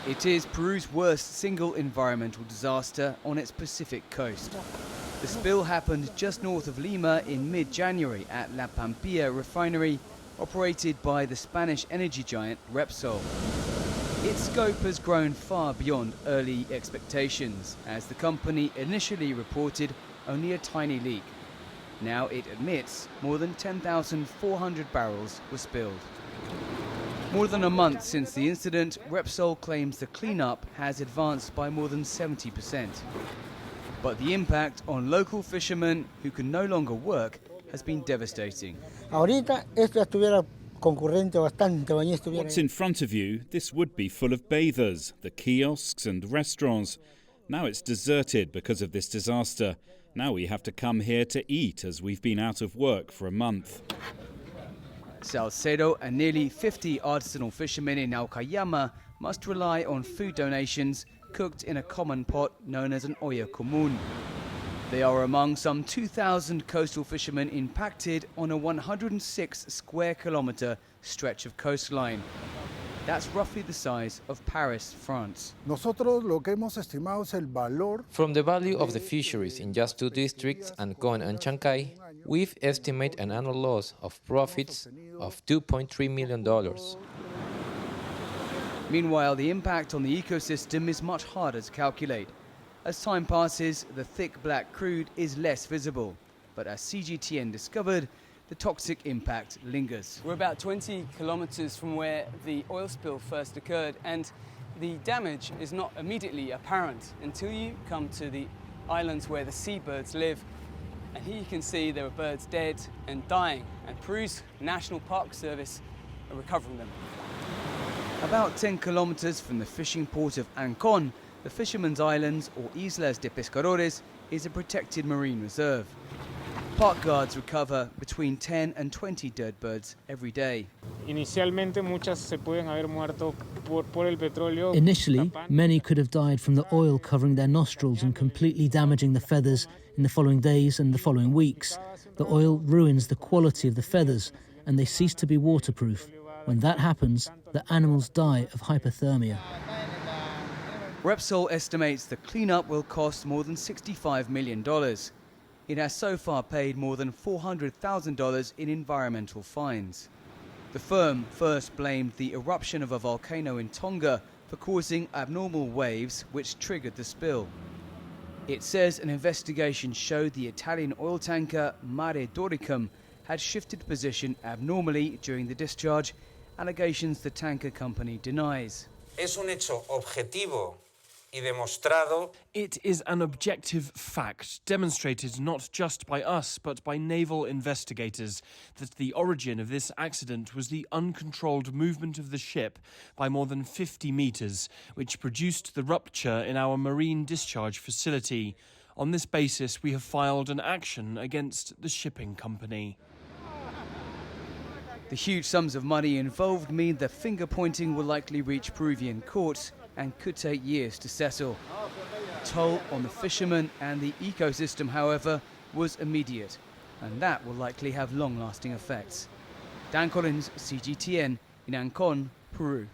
It is Peru's worst single environmental disaster on its Pacific coast. The spill happened just north of Lima in mid-January at La Pampilla refinery, operated by the Spanish energy giant Repsol. Its scope has grown far beyond early expectations, as the company initially reported only a tiny leak. Now it admits more than 10,400 barrels were spilled. More than a month since the incident, Repsol claims the cleanup has advanced by more than 70%. But the impact on local fishermen who can no longer work has been devastating. What's in front of you, this would be full of bathers, the kiosks and restaurants. Now it's deserted because of this disaster. Now we have to come here to eat as we've been out of work for a month. SALCEDO and nearly 50 artisanal fishermen in Naucayama must rely on food donations cooked in a common pot known as an olla común. They are among some 2,000 coastal fishermen impacted on a 106 square kilometre stretch of coastline. That's roughly the size of Paris, France. From the value of the fisheries in just two districts, Ancón and Chancay, we've estimated an annual loss of profits of $2.3 million. Meanwhile, the impact on the ecosystem is much harder to calculate. As time passes, the thick black crude is less visible. But as CGTN discovered, the toxic impact lingers. We're about 20 kilometers from where the oil spill first occurred, and the damage is not immediately apparent until you come to the islands where the seabirds live. And here you can see there are birds dead and dying, and Peru's National Park Service are recovering them. About 10 kilometers from the fishing port of Ancón, the Fishermen's Islands, or Islas de Pescadores, is a protected marine reserve. Park guards recover between 10 and 20 dead birds every day. Initially, many could have died from the oil covering their nostrils and completely damaging the feathers in the following days and the following weeks. The oil ruins the quality of the feathers and they cease to be waterproof. When that happens, the animals die of hypothermia. Repsol estimates the cleanup will cost more than $65 million. It has so far paid more than $400,000 in environmental fines. The firm first blamed the eruption of a volcano in Tonga for causing abnormal waves which triggered the spill. It says an investigation showed the Italian oil tanker Mare Doricum had shifted position abnormally during the discharge, allegations the tanker company denies. Es un hecho objetivo. It is an objective fact, demonstrated not just by us, but by naval investigators, that the origin of this accident was the uncontrolled movement of the ship by more than 50 meters, which produced the rupture in our marine discharge facility. On this basis, we have filed an action against the shipping company. The huge sums of money involved mean that finger-pointing will likely reach Peruvian courts and could take years to settle. The toll on the fishermen and the ecosystem, however, was immediate, and that will likely have long-lasting effects. Dan Collyns, CGTN, in Ancón, Peru.